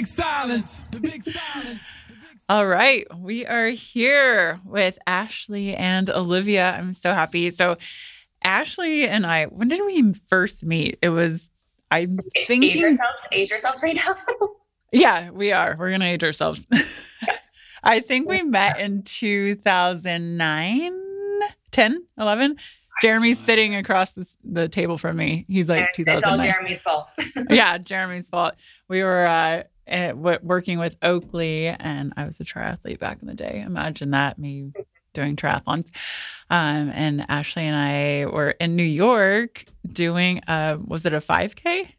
big silence. The big silence. All right. We are here with Ashley and Olivia. I'm so happy. So Ashley and I, when did we first meet? It was, I'm thinking. Age yourselves right now. Yeah, we are. We're going to age ourselves. I think we met in 2009, 10, 11. Jeremy's sitting across the table from me. He's like 2009. It's all Jeremy's fault. Yeah, Jeremy's fault. We were working with Oakley, and I was a triathlete back in the day. Imagine that, me doing triathlons. And Ashley and I were in New York doing, was it a 5K?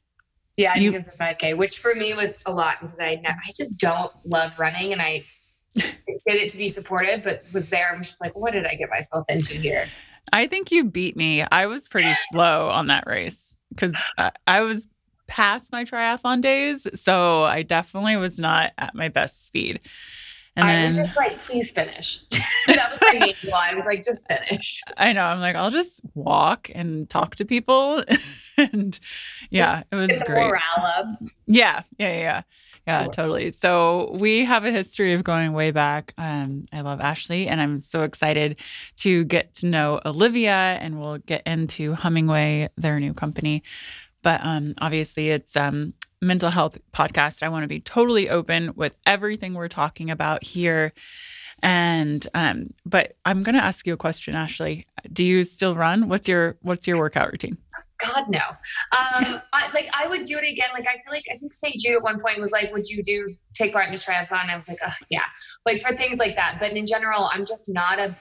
Yeah, I think it's a 5K, which for me was a lot because I just don't love running, and I did it to be supportive, but was there and was just like, what did I get myself into here? I think you beat me. I was pretty slow on that race because I was past my triathlon days. So I definitely was not at my best speed. And I was just like, please finish. That was my main goal. I was like, just finish. I know. I'm like, I'll just walk and talk to people. And yeah, it was Get the great. morale up. Yeah, totally. So we have a history of going way back. I love Ashley, and I'm so excited to get to know Olivia, and we'll get into Hummingway, their new company. But obviously, it's mental health podcast. I want to be totally open with everything we're talking about here. And but I'm going to ask you a question, Ashley. Do you still run? What's your workout routine? God, no. I would do it again. Like, I feel like, I think St. Jude at one point was like, would you take part in this triathlon? And I was like, oh, yeah. Like for things like that. But in general, I'm just I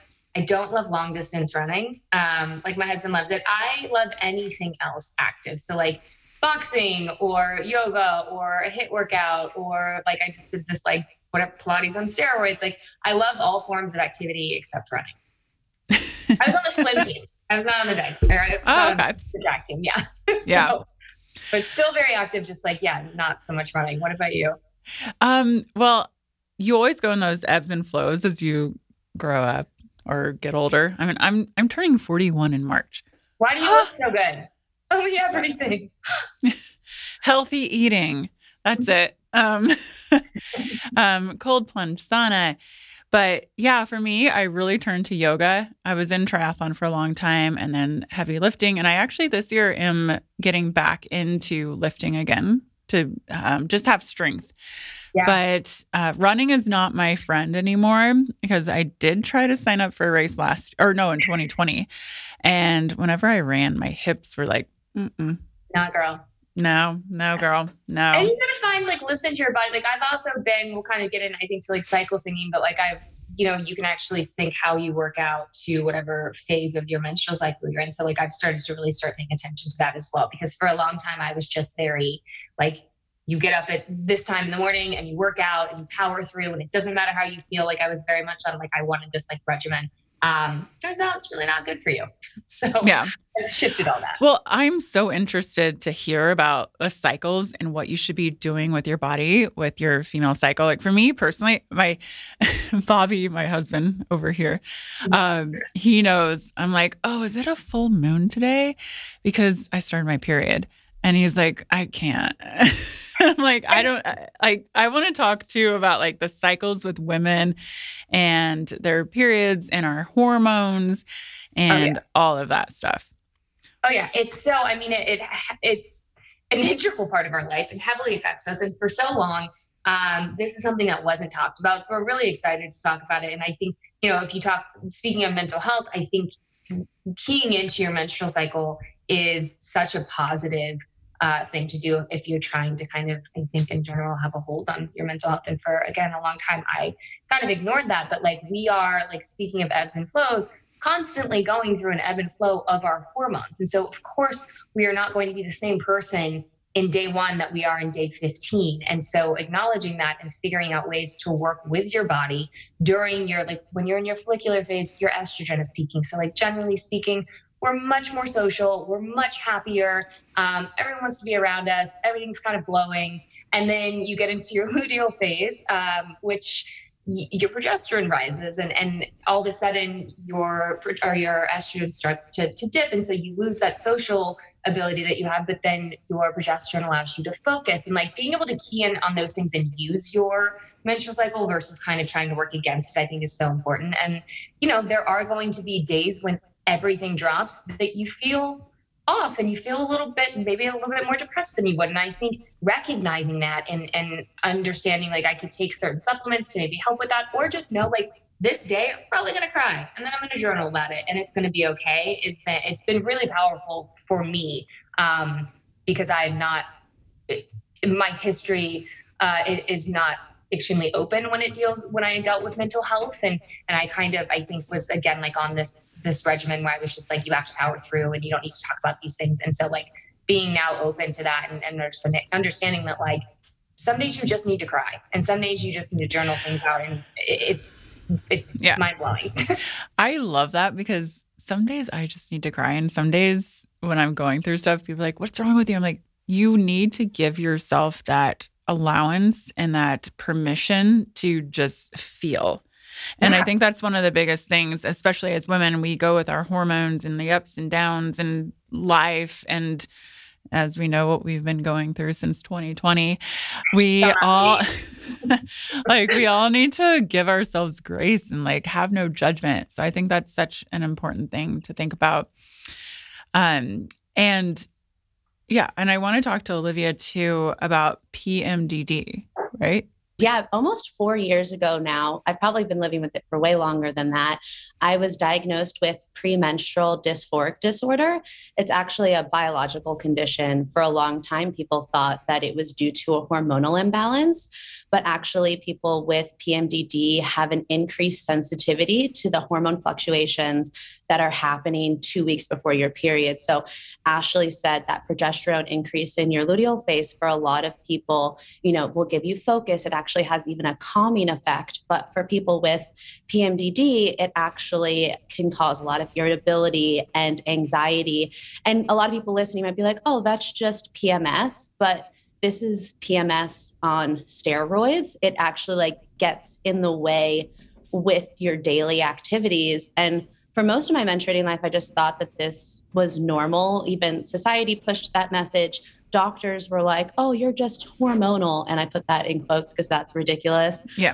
don't love long distance running. Like my husband loves it. I love anything else active. So like boxing or yoga or a HIIT workout, or like I just did this like whatever Pilates on steroids. Like I love all forms of activity except running. I was on the swim team. I was not on the dive. Okay. The track team, yeah. Yeah. But still very active, just like, yeah, not so much running. What about you? Well, you always go in those ebbs and flows as you grow up or get older. I mean, I'm turning 41 in March. Why do you look so good? Oh, yeah, everything. Healthy eating. That's it. Cold plunge, sauna. But yeah, for me, I really turned to yoga. I was in triathlon for a long time and then heavy lifting. And I actually this year am getting back into lifting again to just have strength. Yeah. But running is not my friend anymore because I did try to sign up for a race in 2020. And whenever I ran, my hips were like, No, girl. No, girl. No. And you gotta find, like, listen to your body. Like, I've also been, we'll kind of get in, I think, to like cycle singing, but like you can actually sync how you work out to whatever phase of your menstrual cycle you're in. So like, I've started to really start paying attention to that as well, because for a long time I was just very like, you get up at this time in the morning and you work out and you power through, and it doesn't matter how you feel. Like I was very much on like, I wanted this like regimen. Turns out it's really not good for you. So yeah, I shifted all that. Well, I'm so interested to hear about the cycles and what you should be doing with your body, with your female cycle. Like for me personally, my Bobby, my husband over here, he knows. I'm like, oh, is it a full moon today? Because I started my period. And he's like, I can't. I'm like, I want to talk to you about like the cycles with women and their periods and our hormones and all of that stuff. Oh yeah. It's an integral part of our life and heavily affects us. And for so long, this is something that wasn't talked about. So we're really excited to talk about it. And I think, speaking of mental health, I think keying into your menstrual cycle is such a positive thing to do if you're trying to kind of, I think in general, have a hold on your mental health. And for, again, a long time, I kind of ignored that. But like we are, like speaking of ebbs and flows, constantly going through an ebb and flow of our hormones. And so, of course, we are not going to be the same person in day one that we are in day 15. And so acknowledging that and figuring out ways to work with your body during your, like when you're in your follicular phase, your estrogen is peaking. So like generally speaking, we're much more social. We're much happier. Everyone wants to be around us. Everything's kind of blowing. And then you get into your luteal phase, which your progesterone rises, and all of a sudden your estrogen starts to dip. And so you lose that social ability that you have, but then your progesterone allows you to focus, and like being able to key in on those things and use your menstrual cycle versus kind of trying to work against it, I think is so important. And, there are going to be days when everything drops that you feel off and you feel maybe a little bit more depressed than you would. And I think recognizing that and understanding like I could take certain supplements to maybe help with that, or just know like this day I'm probably going to cry and then I'm going to journal about it and it's going to be okay. It's been really powerful for me because my history is not extremely open when I dealt with mental health. And I think was again, like on this regimen where I was just like, you have to power through and you don't need to talk about these things. And so like being now open to that and understanding that like some days you just need to cry and some days you just need to journal things out. And it's mind blowing. I love that because some days I just need to cry. And some days when I'm going through stuff, people are like, what's wrong with you? I'm like, you need to give yourself that allowance and that permission to just feel. And I think that's one of the biggest things, especially as women, we go with our hormones and the ups and downs in life. And as we know what we've been going through since 2020, we all need to give ourselves grace and like have no judgment. So I think that's such an important thing to think about. And I want to talk to Olivia too about PMDD, right? Yeah, almost 4 years ago now. I've probably been living with it for way longer than that. I was diagnosed with premenstrual dysphoric disorder. It's actually a biological condition. For a long time, people thought that it was due to a hormonal imbalance, but actually people with PMDD have an increased sensitivity to the hormone fluctuations that are happening 2 weeks before your period. So Ashley said that progesterone increase in your luteal phase for a lot of people, will give you focus. It actually has even a calming effect. But for people with PMDD, it actually can cause a lot of irritability and anxiety. And a lot of people listening might be like, oh, that's just PMS. But this is PMS on steroids. It actually gets in the way with your daily activities. And for most of my menstruating life, I just thought that this was normal. Even society pushed that message. Doctors were like, oh, you're just hormonal. And I put that in quotes because that's ridiculous. Yeah.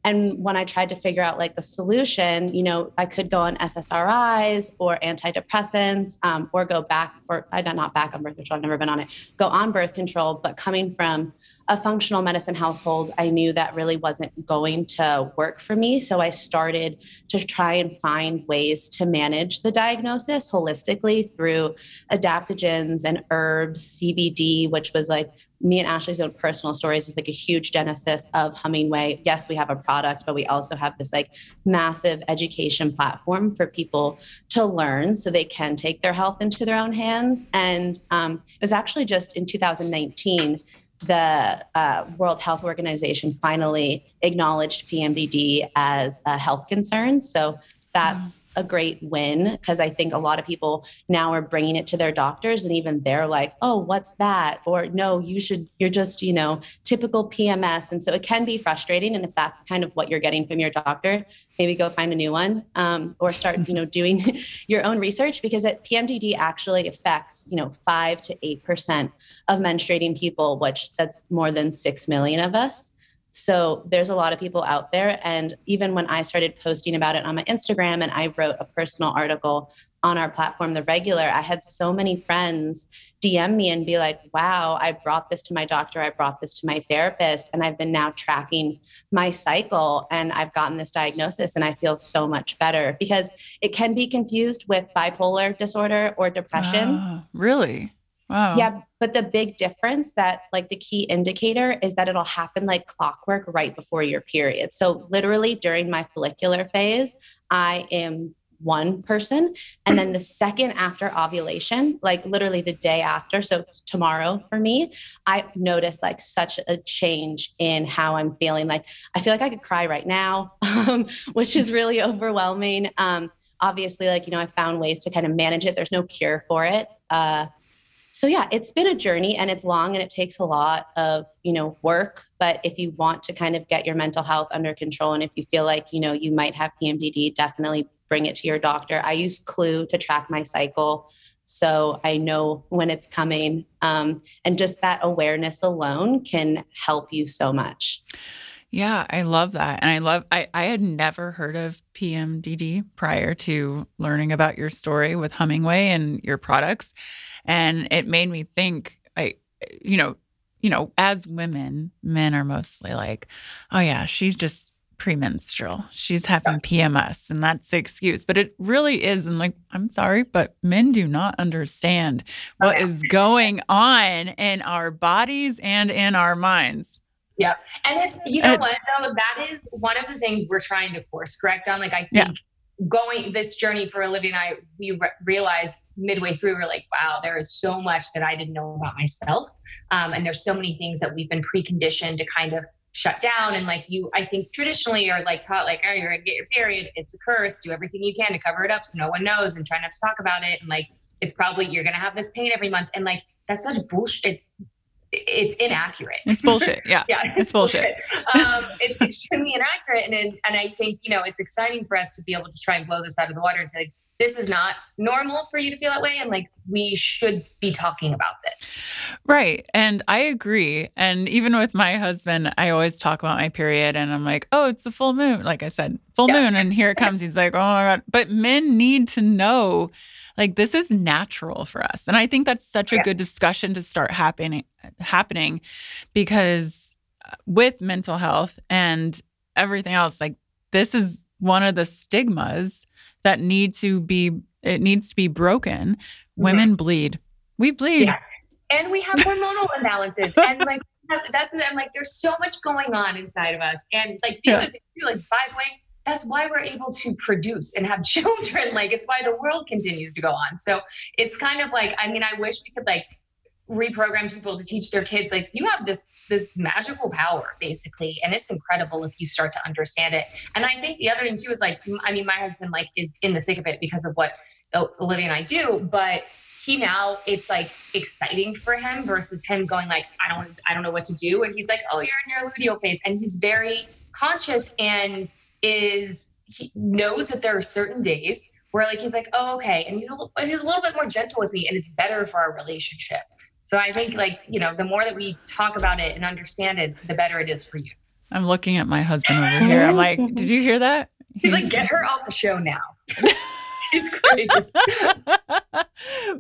And when I tried to figure out a solution, I could go on SSRIs or antidepressants or go back, or not back on birth control. I've never been on it, go on birth control. But coming from a functional medicine household, I knew that really wasn't going to work for me. So I started to try and find ways to manage the diagnosis holistically through adaptogens and herbs, CBD, which was me and Ashley's own personal stories was a huge genesis of Hummingway. Yes, we have a product, but we also have this massive education platform for people to learn so they can take their health into their own hands. And it was actually just in 2019 the World Health Organization finally acknowledged PMDD as a health concern. So that's a great win because I think a lot of people now are bringing it to their doctors and even they're like, oh, what's that? Or no, you're just, typical PMS. And so it can be frustrating. And if that's kind of what you're getting from your doctor, maybe go find a new one or start, doing your own research because PMDD actually affects, 5 to 8% of menstruating people, which that's more than 6 million of us. So there's a lot of people out there. And even when I started posting about it on my Instagram and I wrote a personal article on our platform, The Regular, I had so many friends DM me and be like, wow, I brought this to my doctor. I brought this to my therapist. And I've been now tracking my cycle and I've gotten this diagnosis and I feel so much better because it can be confused with bipolar disorder or depression. Really? Wow. Yeah. But the big difference that the key indicator is that it'll happen like clockwork right before your period. So literally during my follicular phase, I am one person. And then the second after ovulation, literally the day after, so tomorrow for me, I noticed such a change in how I'm feeling. I feel like I could cry right now, which is really overwhelming. Obviously, I found ways to kind of manage it. There's no cure for it. So yeah, it's been a journey and it's long and it takes a lot of, work. But if you want to kind of get your mental health under control and if you feel like, you might have PMDD, definitely bring it to your doctor. I use Clue to track my cycle So I know when it's coming. And just that awareness alone can help you so much. Yeah, I love that. And I had never heard of PMDD prior to learning about your story with Hummingway and your products. And it made me think, you know, as women, men are mostly like, oh yeah, she's just premenstrual. She's having PMS and that's the excuse. But it really is. And like, I'm sorry, but men do not understand what is going on in our bodies and in our minds. Yeah. And it's, you know what, though, that is one of the things we're trying to course correct on. Like, I think going this journey for Olivia and I, we realized midway through, we're like, wow, there is so much that I didn't know about myself. And there's so many things that we've been preconditioned to kind of shut down. And like I think traditionally are like taught like, oh, you're going to get your period. It's a curse. Do everything you can to cover it up so no one knows and try not to talk about it. And like, it's probably, you're going to have this pain every month. And like, that's such bullshit. It's inaccurate. It's bullshit. Yeah. Yeah. It's bullshit. It's extremely inaccurate. And I think, you know, it's exciting for us to be able to try and blow this out of the water and say, like, this is not normal for you to feel that way. And like, we should be talking about this. Right. And I agree. And even with my husband, I always talk about my period and I'm like, oh, it's a full moon. Like I said, full moon. And here it comes. He's like, oh my God. But men need to know, like, this is natural for us. And I think that's such a good discussion to start happening because with mental health and everything else, like, this is one of the stigmas that needs to be broken. Women bleed. We bleed. Yeah. And we have hormonal imbalances. And like, I'm like, there's so much going on inside of us. And like, the other thing too, like, by the way, that's why we're able to produce and have children. Like, it's why the world continues to go on. So it's kind of like, I mean, I wish we could like reprogram people to teach their kids, like, you have this magical power basically. And it's incredible if you start to understand it. And I think the other thing too is like, I mean, my husband like is in the thick of it because of what Olivia and I do, but he now, it's like exciting for him versus him going like, I don't know what to do. And he's like, oh, you're in your luteal phase. And he's very conscious and he knows that there are certain days where like, he's like, oh, okay. And he's a little bit more gentle with me and it's better for our relationship. So I think like, you know, the more that we talk about it and understand it, the better it is for you. I'm looking at my husband over here. I'm like, did you hear that? He's like, get her off the show now. He's crazy.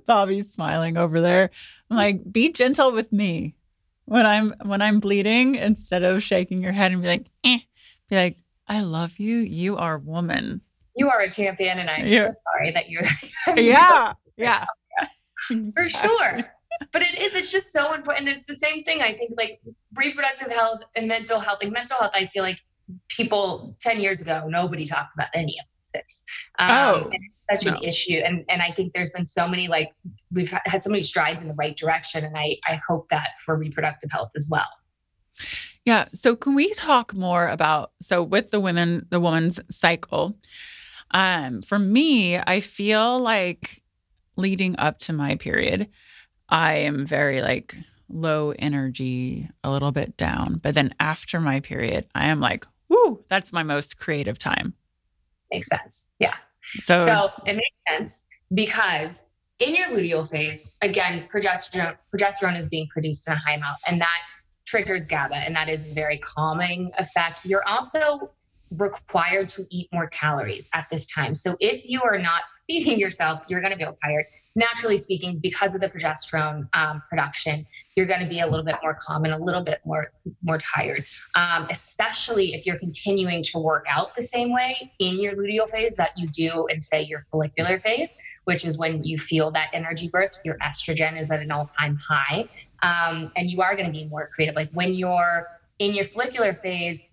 Bobby's smiling over there. I'm like, be gentle with me when I'm bleeding instead of shaking your head and be like, eh. Be like, I love you. You are a woman. You are a champion, and I'm so sorry that you're. Yeah. Exactly. For sure. But it's just so important. And it's the same thing. I think like reproductive health and mental health. Like mental health, I feel like people 10 years ago, nobody talked about any of this. And it's such an issue. And I think there's been so many, like, we've had so many strides in the right direction. And I hope that for reproductive health as well. Yeah. So can we talk more about, so with the woman's cycle, for me, I feel like leading up to my period, I am very like low energy, a little bit down. But then after my period, I am like, whoo, that's my most creative time. Makes sense. Yeah. So it makes sense because in your luteal phase, again, progesterone is being produced in a high amount and that triggers GABA. And that is a very calming effect. You're also required to eat more calories at this time. So if you are not feeding yourself, you're going to feel tired. Naturally speaking, because of the progesterone production, you're going to be a little bit more calm and a little bit more tired, especially if you're continuing to work out the same way in your luteal phase that you do in, say, your follicular phase, which is when you feel that energy burst. Your estrogen is at an all-time high, and you are going to be more creative. Like when you're in your follicular phase,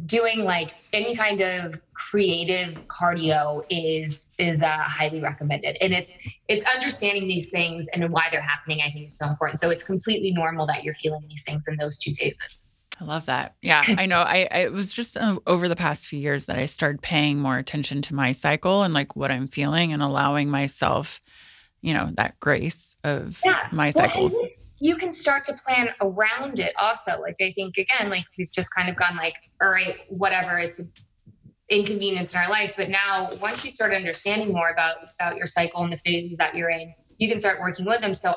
doing like any kind of creative cardio is highly recommended. And it's understanding these things and why they're happening, I think is so important. So it's completely normal that you're feeling these things in those two phases. I love that. Yeah, I know. It was just over the past few years that I started paying more attention to my cycle and like what I'm feeling and allowing myself, you know, that grace of my cycles. Well, you can start to plan around it also. Like, I think, again, like we've just kind of gone like, all right, whatever, it's an inconvenience in our life. But now once you start understanding more about your cycle and the phases that you're in, you can start working with them. So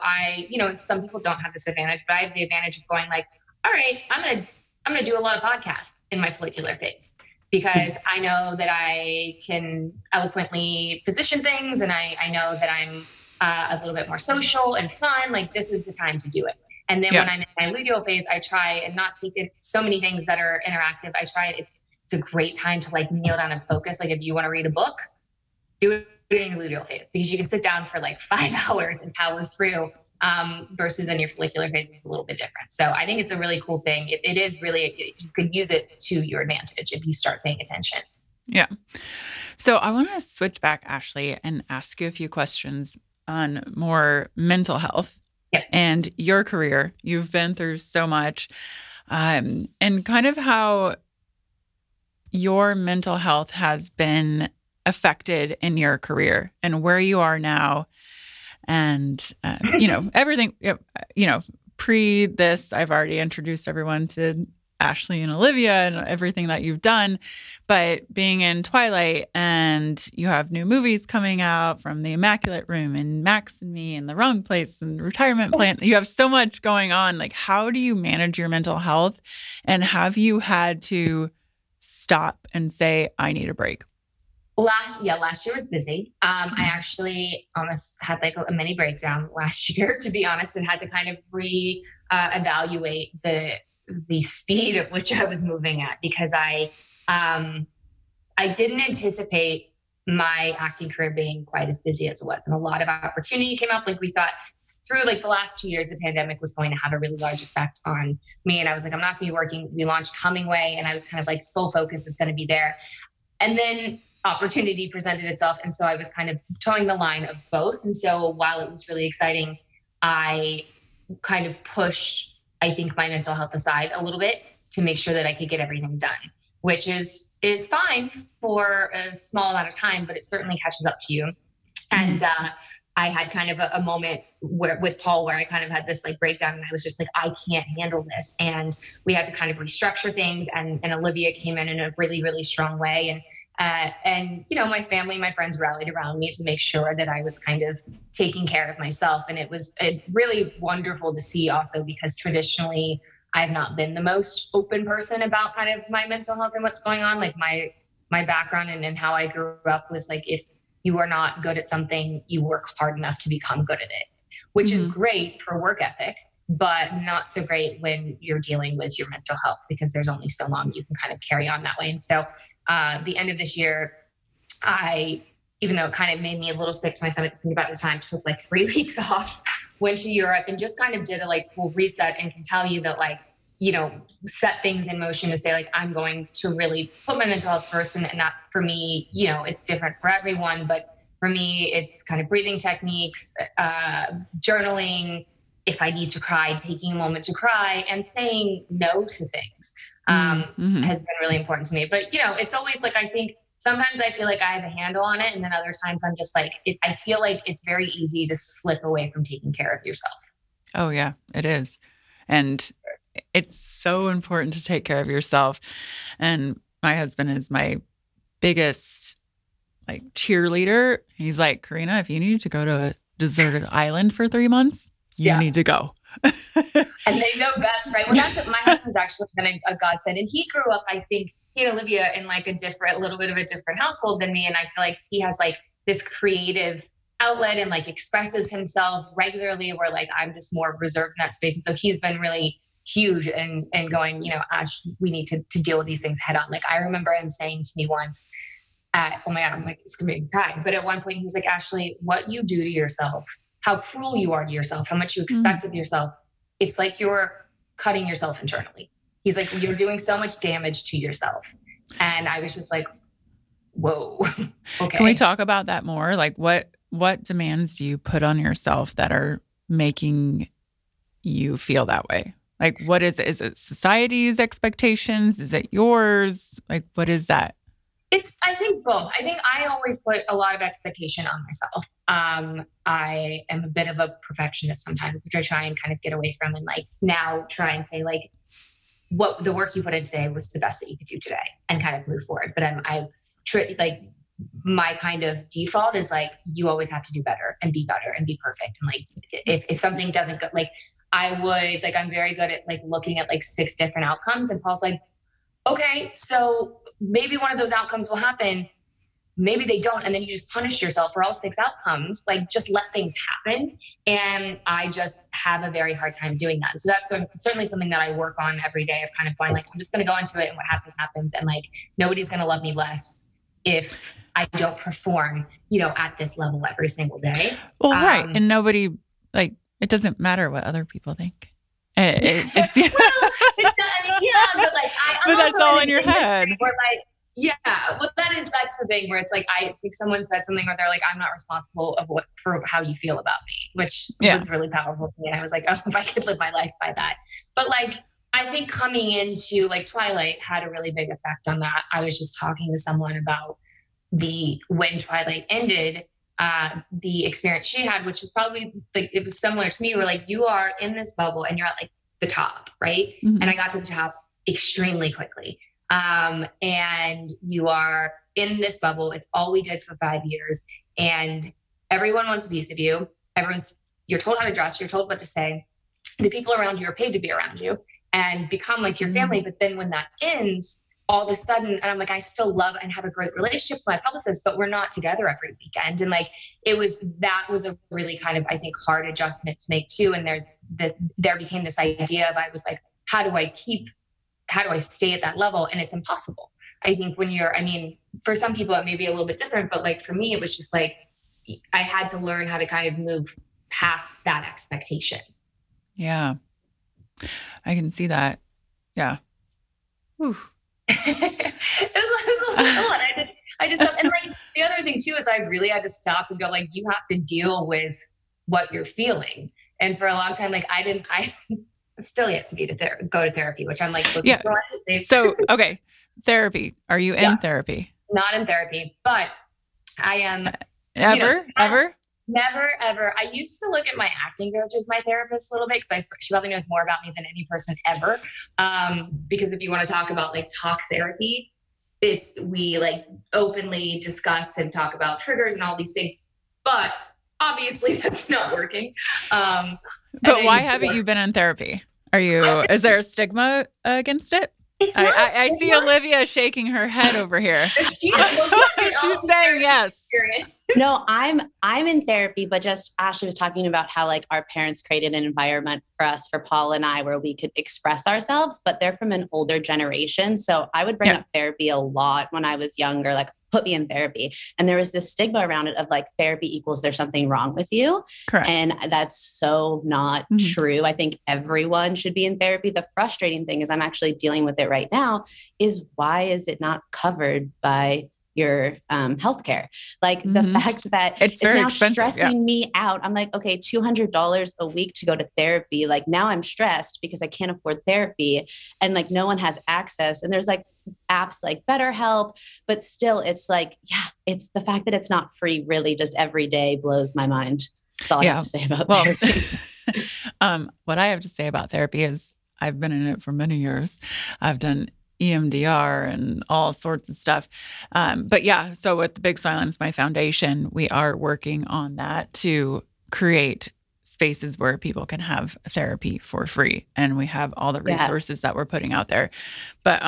some people don't have this advantage, but I have the advantage of going like, all right, I'm going to do a lot of podcasts in my follicular phase, because I know that I can eloquently position things, and I know that I'm a little bit more social and fun. Like, this is the time to do it. And then when I'm in my luteal phase, I try and not take it so many things that are interactive. I try it's a great time to like kneel down and focus. Like, if you want to read a book, do it in your luteal phase, because you can sit down for like 5 hours and power through, versus in your follicular phase is a little bit different. So I think it's a really cool thing. It is really, you could use it to your advantage if you start paying attention. Yeah. So I want to switch back, Ashley, and ask you a few questions on more mental health. Yep. And your career. You've been through so much, and kind of how your mental health has been affected in your career and where you are now. And, everything, pre this, I've already introduced everyone to Ashley and Olivia and everything that you've done, but being in Twilight, and you have new movies coming out from The Immaculate Room and Max and Me and The Wrong Place and Retirement Plan. You have so much going on. Like, how do you manage your mental health? And have you had to stop and say, I need a break? Last year was busy. I actually almost had like a mini breakdown last year, to be honest, and had to kind of evaluate the speed at which I was moving at, because I didn't anticipate my acting career being quite as busy as it was. And a lot of opportunity came up. Like, we thought through like the last 2 years, the pandemic was going to have a really large effect on me. And I was like, I'm not going to be working. We launched Hummingway, and I was kind of like, sole focus is going to be there. And then opportunity presented itself. And so I was kind of towing the line of both. And so while it was really exciting, I kind of pushed, I think, my mental health aside a little bit to make sure that I could get everything done, which is fine for a small amount of time, but it certainly catches up to you. And I had kind of a moment with Paul where I kind of had this like breakdown, and I was just like, I can't handle this. And we had to kind of restructure things. And Olivia came in a really, really strong way. And my family, my friends rallied around me to make sure that I was kind of taking care of myself. And it was really wonderful to see also, because traditionally I've not been the most open person about kind of my mental health and what's going on. Like, my background and how I grew up was like, if you are not good at something, you work hard enough to become good at it, which is great for work ethic, but not so great when you're dealing with your mental health, because there's only so long you can kind of carry on that way. And so the end of this year, even though it kind of made me a little sick to my stomach to think about the time, took like 3 weeks off, went to Europe, and just kind of did a like full reset, and can tell you that like, set things in motion to say like, I'm going to really put my mental health first. And that for me, it's different for everyone, but for me, it's kind of breathing techniques, journaling, if I need to cry, taking a moment to cry, and saying no to things has been really important to me. But, it's always like, I think sometimes I feel like I have a handle on it. And then other times I'm just like, I feel like it's very easy to slip away from taking care of yourself. Oh yeah, it is. And it's so important to take care of yourself. And my husband is my biggest like cheerleader. He's like, Karina, if you need to go to a deserted island for 3 months, you need to go. And they know best, right? Well, my husband's actually been a godsend. And he grew up, I think, he and Olivia in like a little bit of a different household than me. And I feel like he has like this creative outlet and like expresses himself regularly, where like I'm just more reserved in that space. And so he's been really huge and going, Ash, we need to deal with these things head on. Like, I remember him saying to me once, oh my God, I'm like, it's gonna make me cry. But at one point he was like, Ashley, what you do to yourself, how cruel you are to yourself, how much you expect of yourself, it's like you're cutting yourself internally. He's like, you're doing so much damage to yourself. And I was just like, whoa, okay. Can we talk about that more? Like, what demands do you put on yourself that are making you feel that way? Like, what is it? Is it society's expectations? Is it yours? Like, what is that? I think both. I think I always put a lot of expectation on myself. I am a bit of a perfectionist sometimes, which I try and kind of get away from, and like now try and say like, what the work you put in today was the best that you could do today, and kind of move forward. But my kind of default is like, you always have to do better and be perfect. And like, if something doesn't go, like I'm very good at like looking at like 6 different outcomes. And Paul's like, okay, so maybe one of those outcomes will happen. Maybe they don't. And then you just punish yourself for all 6 outcomes. Like, just let things happen. And I just have a very hard time doing that. And so that's certainly something that I work on every day, of kind of going like, I'm just going to go into it, and what happens, happens. And like, nobody's going to love me less if I don't perform, at this level every single day. Well, right. And nobody, like, it doesn't matter what other people think. It's well, it's not, I mean, yeah, but like, but that's all in your head. Where like, yeah, well, that's the thing where it's like, I think someone said something where they're like, I'm not responsible for how you feel about me, which was really powerful to me. And I was like, oh, if I could live my life by that. But like, I think coming into like Twilight had a really big effect on that. I was just talking to someone about when Twilight ended, the experience she had, which was probably like, it was similar to me, where like, you are in this bubble and you're at like the top, right? Mm-hmm. And I got to the top extremely quickly. And you are in this bubble. It's all we did for 5 years, and everyone wants a piece of you. You're told how to dress. You're told what to say. The people around you are paid to be around you and become like your family. But then when that ends, all of a sudden, and I'm like, I still love and have a great relationship with my publicist, but we're not together every weekend. And like, that was a really kind of, I think, hard adjustment to make too. And there became this idea of, I was like, how do I stay at that level? And it's impossible. I think for some people it may be a little bit different, but like for me, it was just like, I had to learn how to kind of move past that expectation. Yeah. I can see that. Yeah. Whew. It was a lot. I just, and like the other thing too, is I really had to stop and go like, you have to deal with what you're feeling. And for a long time, like I'm still yet to go to therapy, which I'm like, looking for. So, okay. Therapy. Are you in therapy? Not in therapy, but I am. Ever? Never, ever. I used to look at my acting coach as my therapist a little bit, because she probably knows more about me than any person ever. Because if you want to talk about like talk therapy, we like openly discuss and talk about triggers and all these things. But obviously that's not working. But why haven't you been in therapy? Is there a stigma against it? I see Olivia shaking her head over here. She's saying yes. No, I'm in therapy, but just Ashley was talking about how like our parents created an environment for us, for Paul and I, where we could express ourselves, but they're from an older generation. So I would bring up therapy a lot when I was younger, like put me in therapy. And there was this stigma around it of like therapy equals there's something wrong with you. Correct. And that's so not true. I think everyone should be in therapy. The frustrating thing is I'm actually dealing with it right now, is why is it not covered by your healthcare? Like the fact that it's now stressing me out. I'm like, okay, $200 a week to go to therapy. Like now I'm stressed because I can't afford therapy, and like no one has access. And there's like apps like BetterHelp, but still it's like, it's the fact that it's not free really just every day blows my mind. That's all I have to say about therapy. What I have to say about therapy is I've been in it for many years. I've done EMDR and all sorts of stuff. But so with the Big Silence, my foundation, we are working on that to create spaces where people can have therapy for free. And we have all the resources that we're putting out there. But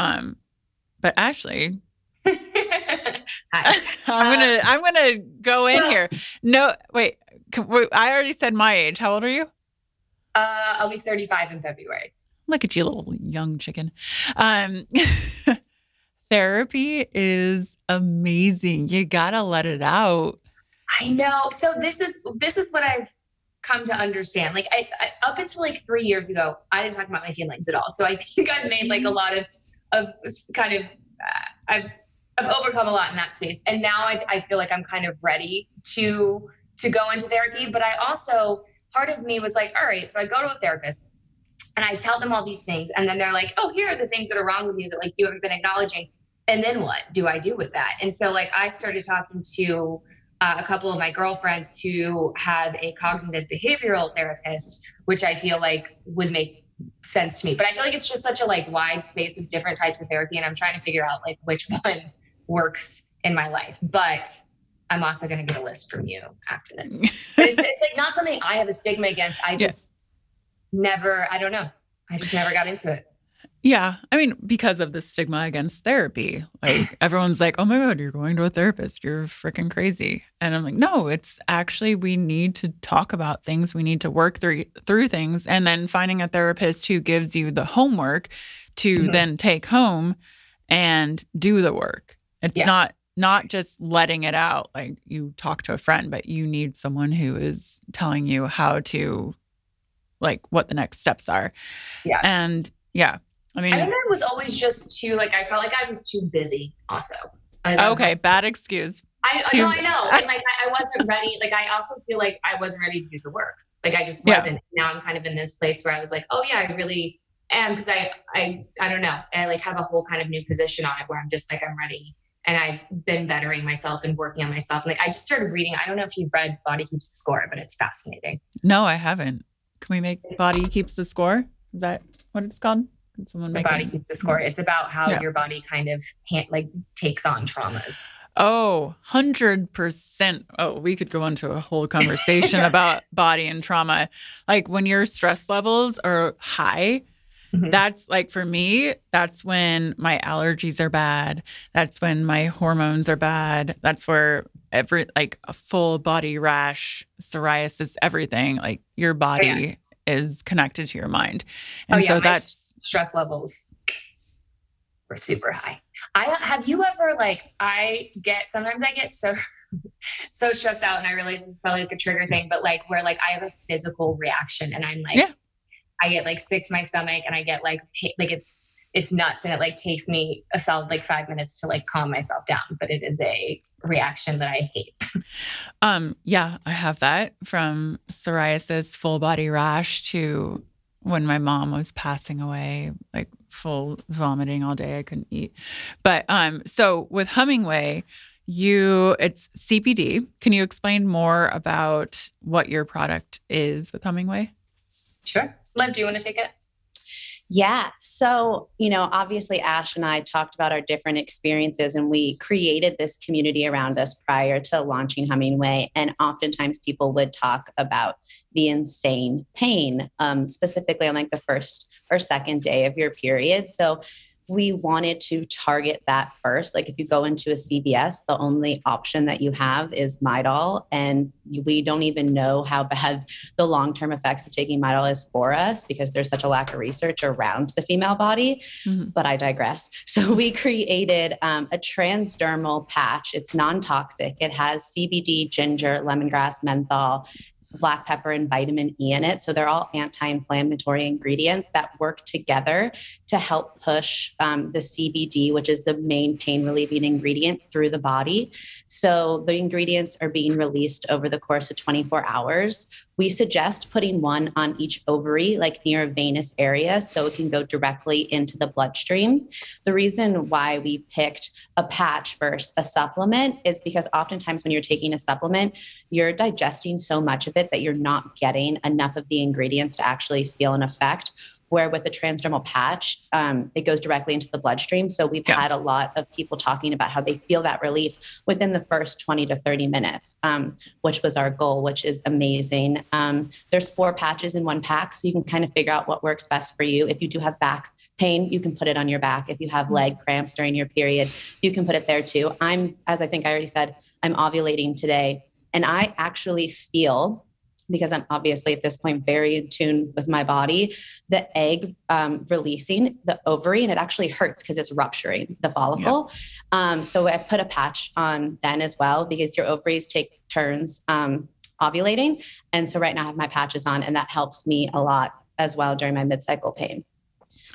Ashley, I'm gonna go in here. No, wait, I already said my age. How old are you? I'll be 35 in February. Look at you, little young chicken. Therapy is amazing. You gotta let it out. I know. So this is what I've come to understand. Like I up until like 3 years ago, I didn't talk about my feelings at all. So I think I've made like a lot of kind of I've overcome a lot in that space. And now I feel like I'm kind of ready to go into therapy. But I also, part of me was like, all right, so I go to a therapist and I tell them all these things. And then they're like, oh, here are the things that are wrong with you that like you haven't been acknowledging. And then what do I do with that? And so like I started talking to a couple of my girlfriends who have a cognitive behavioral therapist, which I feel like would make sense to me. But I feel like it's just such a like wide space of different types of therapy. And I'm trying to figure out like which one works in my life, but I'm also going to get a list from you after this. But it's like not something I have a stigma against. I just never, I don't know. I just never got into it. Yeah. I mean, because of the stigma against therapy, like everyone's like, oh my God, you're going to a therapist. You're freaking crazy. And I'm like, no, it's actually, we need to talk about things. We need to work through things. And then finding a therapist who gives you the homework to then take home and do the work. It's not just letting it out. Like you talk to a friend, but you need someone who is telling you how to, like, what the next steps are. Yeah. And I mean, I think I was always just too, like, I felt like I was too busy also. Okay. Bad excuse. I know. And like, I wasn't ready. Like, I also feel like I wasn't ready to do the work. Like, I just wasn't. Now I'm kind of in this place where I was like, oh yeah, I really am. Cause I don't know. I like have a whole kind of new position on it where I'm just like, I'm ready. And I've been bettering myself and working on myself. Like I just started reading. I don't know if you've read Body Keeps the Score, but it's fascinating. No, I haven't. Can we make Body Keeps the Score? Is that what it's called? Can someone make Body Keeps the Score? It's about how your body kind of takes on traumas. Oh, 100%. Oh, we could go into a whole conversation about body and trauma. Like when your stress levels are high, that's like, for me, that's when my allergies are bad. That's when my hormones are bad. That's where like a full body rash, psoriasis, everything, like your body is connected to your mind. And so that's stress levels were super high. Have you ever sometimes I get so stressed out, and I realize this is probably like a trigger thing, but like where like I have a physical reaction and I'm like, I get like sick to my stomach and I get like it's nuts, and it like takes me a solid like 5 minutes to like calm myself down, but it is a reaction that I hate. Yeah, I have that, from psoriasis, full body rash, to when my mom was passing away, like full vomiting all day. I couldn't eat. But so with Hummingway, it's CBD. Can you explain more about what your product is with Hummingway? Sure. Liv, do you want to take it? Yeah. So, obviously Ash and I talked about our different experiences, and we created this community around us prior to launching Hummingway. And oftentimes people would talk about the insane pain, specifically on like the first or second day of your period. So we wanted to target that first. Like if you go into a CVS, the only option that you have is Midol. And we don't even know how bad the long-term effects of taking Midol is for us, because there's such a lack of research around the female body. But I digress. So we created a transdermal patch. It's non-toxic. It has CBD, ginger, lemongrass, menthol, black pepper, and vitamin E in it. So they're all anti-inflammatory ingredients that work together to help push the CBD, which is the main pain relieving ingredient, through the body. So the ingredients are being released over the course of 24 hours. We suggest putting one on each ovary, like near a venous area, so it can go directly into the bloodstream. The reason why we picked a patch versus a supplement is because oftentimes when you're taking a supplement, you're digesting so much of it that you're not getting enough of the ingredients to actually feel an effect. Where with a transdermal patch, it goes directly into the bloodstream. So we've had a lot of people talking about how they feel that relief within the first 20 to 30 minutes, which was our goal, which is amazing. There's 4 patches in one pack, so you can kind of figure out what works best for you. If you do have back pain, you can put it on your back. If you have leg cramps during your period, you can put it there too. As I think I already said, I'm ovulating today, and I actually feel, because I'm obviously at this point very in tune with my body, the egg releasing the ovary, and it actually hurts because it's rupturing the follicle. So I put a patch on then as well, because your ovaries take turns ovulating. And so right now I have my patches on, and that helps me a lot as well during my mid-cycle pain.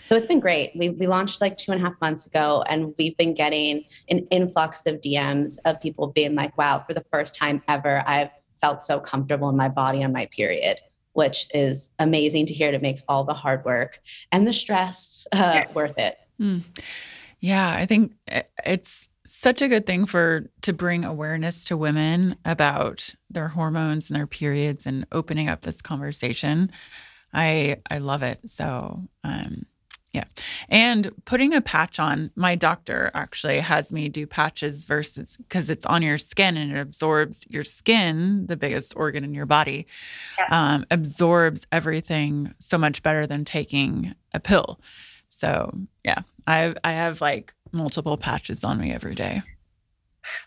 So it's been great. We launched like 2.5 months ago, and we've been getting an influx of DMs of people being like, wow, for the first time ever, I've felt so comfortable in my body on my period, which is amazing to hear. It makes all the hard work and the stress worth it. Yeah, I think it's such a good thing to bring awareness to women about their hormones and their periods, and opening up this conversation. I love it. So Yeah. And putting a patch on, my doctor actually has me do patches versus because it's on your skin and it absorbs your skin, the biggest organ in your body, absorbs everything so much better than taking a pill. So yeah, I have like multiple patches on me every day.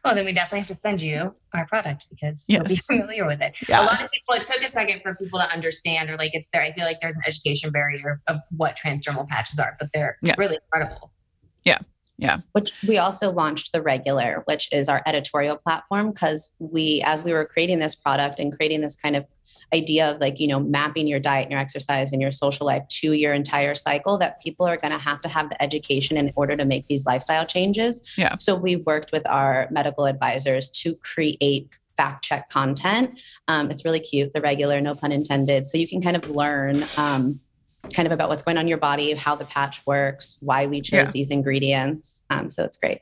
Well, then we definitely have to send you our product because you'll be familiar with it. Yes. A lot of people, it took a second for people to understand, or like, I feel like there's an education barrier of what transdermal patches are, but they're really incredible. Yeah. Yeah. Which we also launched the regular, which is our editorial platform. Cause as we were creating this product and creating this kind of idea of like, mapping your diet and your exercise and your social life to your entire cycle, that people are going to have the education in order to make these lifestyle changes. Yeah. So we worked with our medical advisors to create fact check content. It's really cute, the regular, no pun intended. So you can kind of learn kind of about what's going on in your body, how the patch works, why we chose these ingredients. So it's great.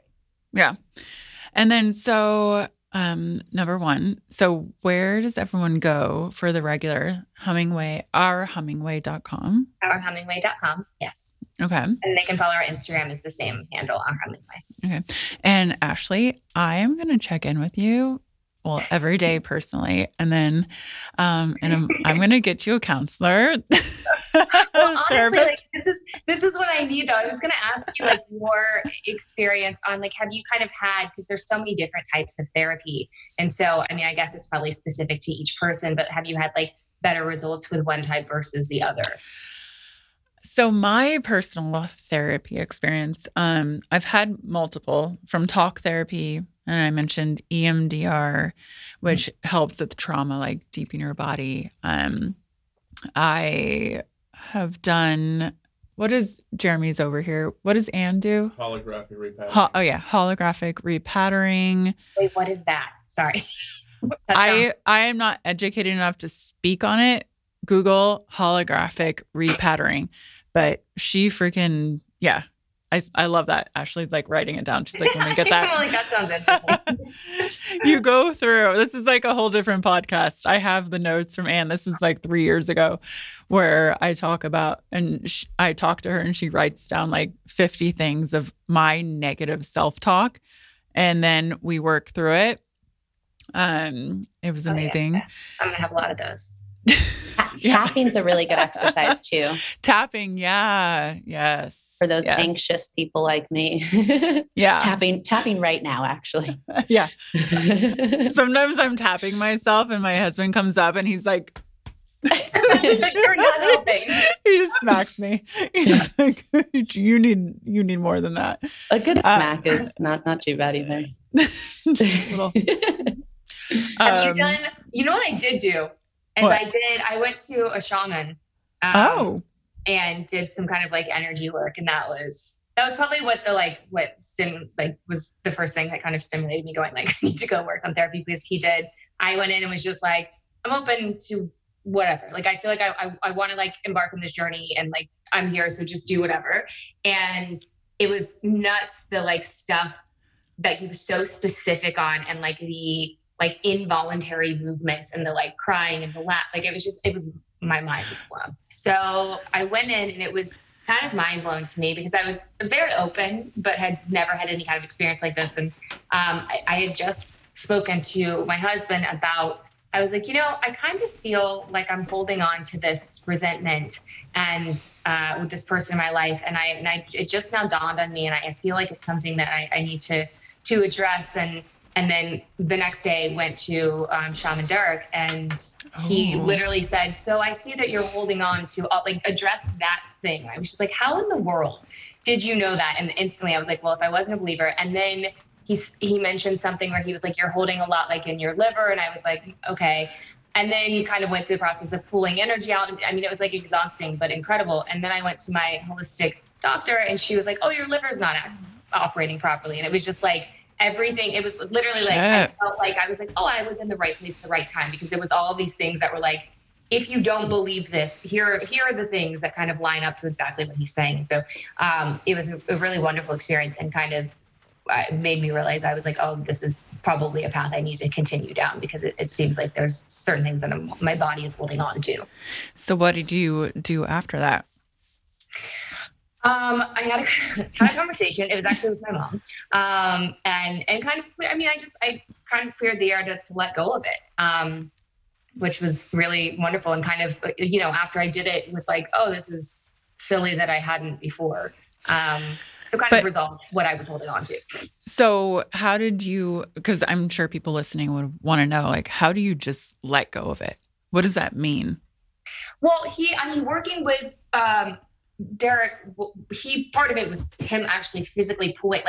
Yeah. And then number one, so where does everyone go for the regular Hummingway, ourhummingway.com? Ourhummingway.com, yes. Okay. And they can follow our Instagram is the same handle, Our Hummingway. Okay. And Ashley, I am going to check in with you, well, every day personally. And then, I'm going to get you a counselor. Well, honestly, like, this is what I need though. I was going to ask you like your experience on like, have you kind of had, because there's so many different types of therapy. And so, I mean, I guess it's probably specific to each person, but have you had like better results with one type versus the other? So my personal therapy experience, I've had multiple, from talk therapy, and I mentioned EMDR, which helps with trauma, like deep in your body. I have done, what is Jeremy's over here? What does Anne do? Holographic repattering. Holographic repattering. Wait, what is that? Sorry. I am not educated enough to speak on it. Google holographic repattering. But she freaking, I love that. Ashley's like writing it down. She's like, let me get that. Like, that sounds interesting. You go through, this is like a whole different podcast. I have the notes from Anne. This was like 3 years ago where I talk about, and I talk to her and she writes down like 50 things of my negative self-talk. And then we work through it. It was amazing. Yeah. I'm going to have a lot of those. Tapping's a really good exercise too. Tapping, yes. For those anxious people like me. Yeah. Tapping right now, actually. Yeah. Sometimes I'm tapping myself and my husband comes up and he's like, you're not helping. He just smacks me. He's like, you need more than that. A good smack is not too bad either. Have you done, you know what I did do? I went to a shaman and did some kind of like energy work. And that was probably was the first thing that kind of stimulated me going like, I need to go work on therapy because I went in and was just like, I'm open to whatever. Like, I feel like I want to like embark on this journey and like, I'm here. So just do whatever. And it was nuts. The like stuff that he was so specific on and like the like involuntary movements and the like crying and the laugh. Like it was my mind was blown. So I went in and it was kind of mind blowing to me because I was very open, but had never had any kind of experience like this. And I had just spoken to my husband about, I was like, I kind of feel like I'm holding on to this resentment and with this person in my life. And it just now dawned on me. And I feel like it's something that I need to address. And then the next day went to Shaman Derek and he literally said, so I see that you're holding on to like address that thing. I was just like, how in the world did you know that? And instantly I was like, well, if I wasn't a believer. And then he mentioned something where he was like, you're holding a lot like in your liver. And I was like, okay. And then kind of went through the process of pulling energy out. I mean, it was like exhausting, but incredible. And then I went to my holistic doctor and she was like, oh, your liver's not operating properly. And it was just like, everything, it was literally like, I felt like I was like, oh, I was in the right place at the right time because there was all these things that were like, if you don't believe this, here are the things that kind of line up to exactly what he's saying. And so it was a really wonderful experience and kind of made me realize I was like, oh, this is probably a path I need to continue down because it seems like there's certain things that my body is holding on to. So what did you do after that? I had a conversation. It was actually with my mom, and kind of. I kind of cleared the air to let go of it, which was really wonderful. And kind of, after I did it, it was like, oh, this is silly that I hadn't before. So kind of resolved what I was holding on to. So how did you? Because I'm sure people listening would want to know, like, how do you just let go of it? What does that mean? Well, working with Derek, part of it was him actually physically pulling,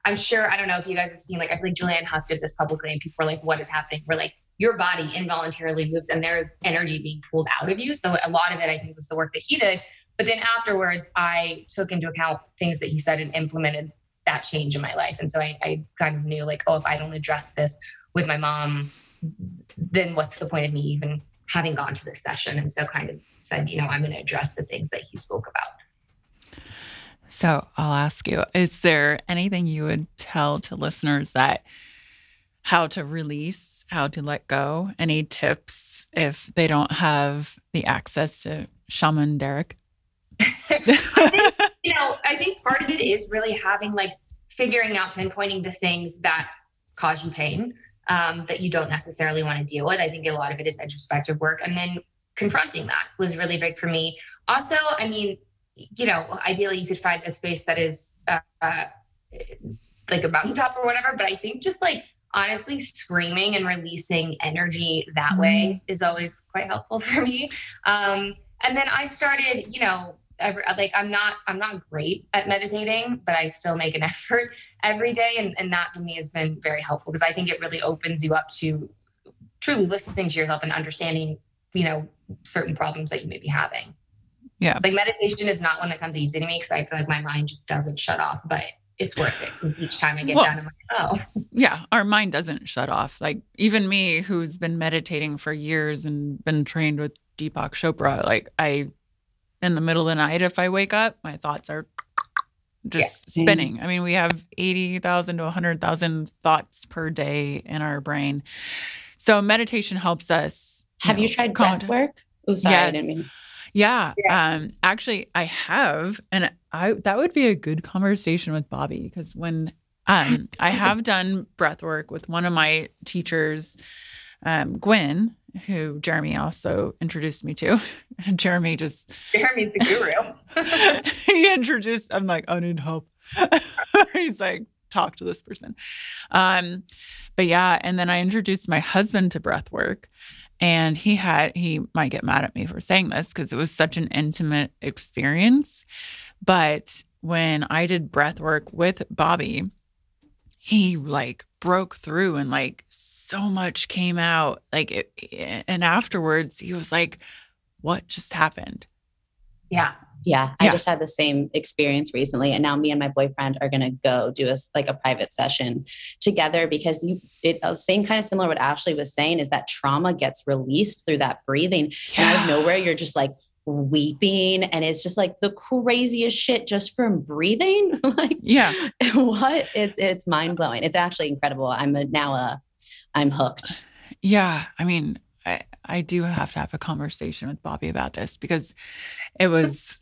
I'm sure, I don't know if you guys have seen, I feel like Julianne Hough did this publicly and people were like, what is happening? We're like, your body involuntarily moves and there's energy being pulled out of you. So a lot of it, I think, was the work that he did. But then afterwards, I took into account things that he said and implemented that change in my life. And so I kind of knew, like, oh, if I don't address this with my mom, then what's the point of me even having gone to this session? And so kind of said, I'm going to address the things that he spoke about. So I'll ask you, is there anything you would tell to listeners that how to release, how to let go? Any tips if they don't have the access to Shaman Derek? I think part of it is really having, figuring out, pinpointing the things that cause you pain, that you don't necessarily want to deal with. I think a lot of it is introspective work. And then confronting that was really big for me. Also, ideally you could find a space that is like a mountaintop or whatever. But I think just honestly screaming and releasing energy that way is always quite helpful for me. And then I started, I'm not great at meditating, but I still make an effort every day. And that for me has been very helpful because I think it really opens you up to truly listening to yourself and understanding, certain problems that you may be having. Yeah. Meditation is not one that comes easy to me because I feel like my mind just doesn't shut off, but it's worth it. Each time I get done, I'm like, oh. Yeah, our mind doesn't shut off. Even me, who's been meditating for years and been trained with Deepak Chopra, in the middle of the night, if I wake up, my thoughts are just spinning. I mean, we have 80,000 to 100,000 thoughts per day in our brain. So meditation helps us. Have you tried breath work? Oh, sorry, yes. I didn't mean. Yeah. Actually, I have. And that would be a good conversation with Bobby because when I have done breath work with one of my teachers, Gwen, who Jeremy also introduced me to. Jeremy's the guru. He introduced, I'm like, I need help. He's like, talk to this person. But yeah, and then I introduced my husband to breath work. And he might get mad at me for saying this because it was such an intimate experience. But when I did breath work with Bobby, he broke through and so much came out. And afterwards he was like, what just happened? Yeah. I just had the same experience recently. And now me and my boyfriend are going to go do a private session together because same kind of similar what Ashley was saying is that trauma gets released through that breathing. And out of nowhere, you're just weeping. And it's just the craziest shit just from breathing. What? It's mind blowing. It's actually incredible. I'm hooked. Yeah. I mean, I do have to have a conversation with Bobby about this because it was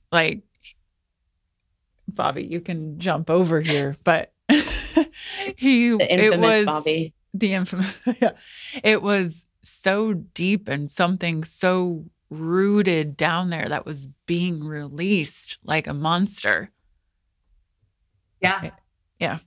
Bobby, you can jump over here, but the infamous Bobby. The infamous, yeah. It was so deep and something so rooted down there that was being released like a monster. Yeah. Yeah.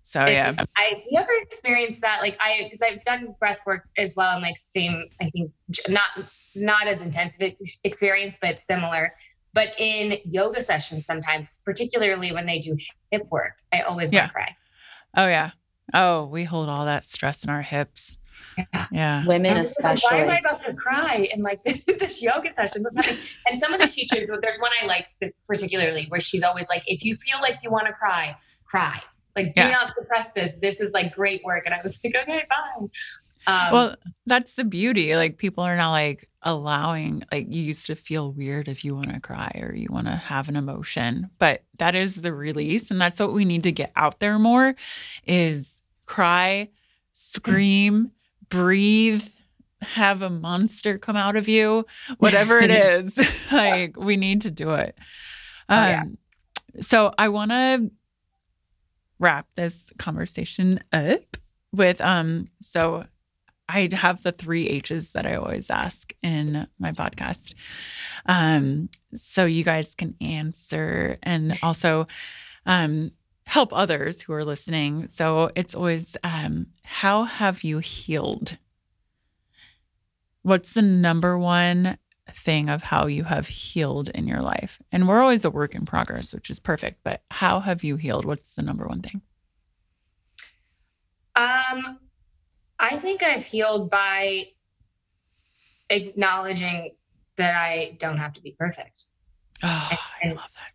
So yeah. Do you ever experience that? Because I've done breath work as well, and same, I think not as intensive experience, but similar. But in yoga sessions, sometimes, particularly when they do hip work, I always want to cry. Oh yeah. Oh, we hold all that stress in our hips. Yeah. Women especially. Why am I about to cry in this yoga session? And some of the teachers, there's one I like particularly where she's always like, if you feel like you want to cry, cry. Do not suppress this. This is great work. And I was like, okay, fine. Well, that's the beauty. People are now allowing, you used to feel weird if you want to cry or you want to have an emotion, but that is the release. And that's what we need to get out there more is cry, scream, breathe, have a monster come out of you, whatever it is, we need to do it. So I want to wrap this conversation up with, so I have the 3 H's that I always ask in my podcast. So you guys can answer and also help others who are listening. So it's always, how have you healed? What's the number one thing of how you have healed in your life? And we're always a work in progress, which is perfect. But how have you healed? What's the number one thing? I think I've healed by acknowledging that I don't have to be perfect. Oh, I love that.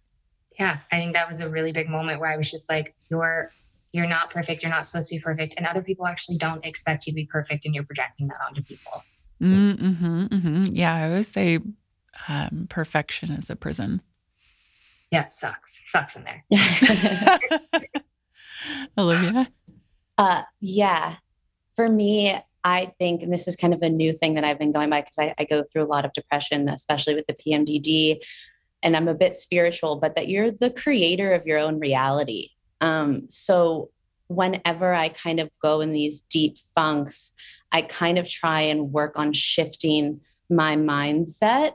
Yeah, I think that was a really big moment where I was just like, you're not perfect. You're not supposed to be perfect. And other people actually don't expect you to be perfect, and you're projecting that onto people. Mm-hmm, mm-hmm. Yeah, I always say perfection is a prison. Yeah, it sucks. Sucks in there. Olivia? Yeah. For me, I think, and this is kind of a new thing that I've been going by because I go through a lot of depression, especially with the PMDD, and I'm a bit spiritual, but that you're the creator of your own reality. So whenever I kind of go in these deep funks, I kind of try and work on shifting my mindset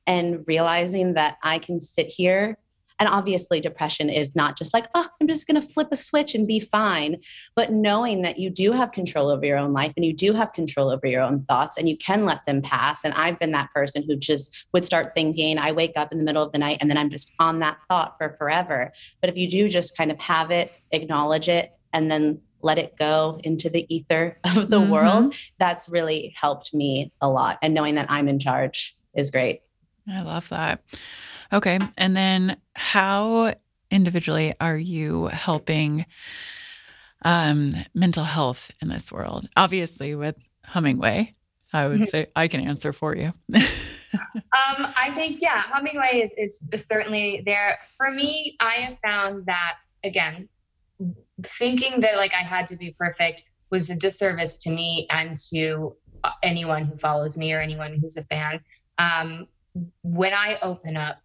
and realizing that I can sit here. And obviously depression is not just like, oh, I'm just going to flip a switch and be fine. But knowing that you do have control over your own life and you do have control over your own thoughts and you can let them pass. And I've been that person who just would start thinking, I wake up in the middle of the night and then I'm just on that thought for forever. But if you do just kind of have it, acknowledge it, and then let it go into the ether of the world, that's really helped me a lot. And knowing that I'm in charge is great. I love that. Okay. And then how individually are you helping mental health in this world? Obviously with Hummingway, I would say I can answer for you. I think, Hummingway is certainly there. For me, I have found that, again, thinking that like I had to be perfect was a disservice to me and to anyone who follows me or anyone who's a fan. When I open up,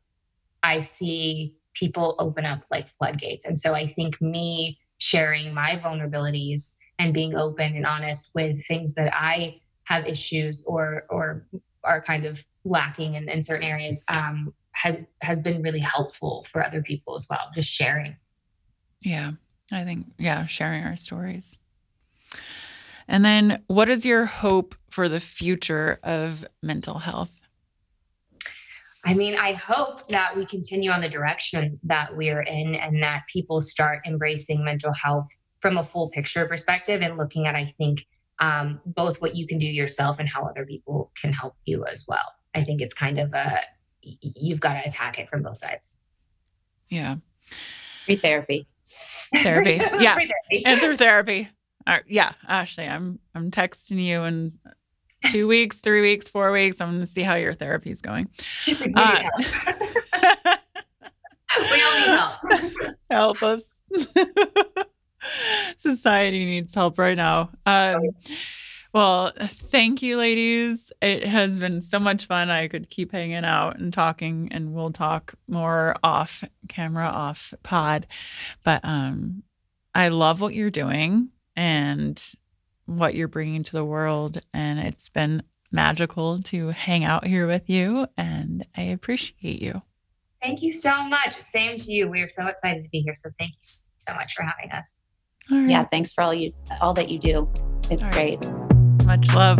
I see people open up like floodgates. And so I think me sharing my vulnerabilities and being open and honest with things that I have issues or are kind of lacking in certain areas has been really helpful for other people as well. Just sharing. Yeah, I think, sharing our stories. And then what is your hope for the future of mental health? I mean, I hope that we continue on the direction that we're in and that people start embracing mental health from a full picture perspective and looking at, I think, both what you can do yourself and how other people can help you as well. I think it's kind of you've got to attack it from both sides. Yeah. Free therapy. Therapy. Yeah. Free therapy. And through therapy. Yeah. Ashley, I'm texting you in 2 weeks, 3 weeks, 4 weeks. I'm going to see how your therapy is going. We all need help. Help us. Society needs help right now. Well, thank you, ladies. It has been so much fun. I could keep hanging out and talking, and we'll talk more off camera, off pod. But I love what you're doing and what you're bringing to the world. And it's been magical to hang out here with you. And I appreciate you. Thank you so much. Same to you. We are so excited to be here. So thank you so much for having us. Right. Yeah. Thanks for all that you do. It's great. Much love.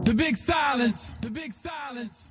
The big silence. The big silence.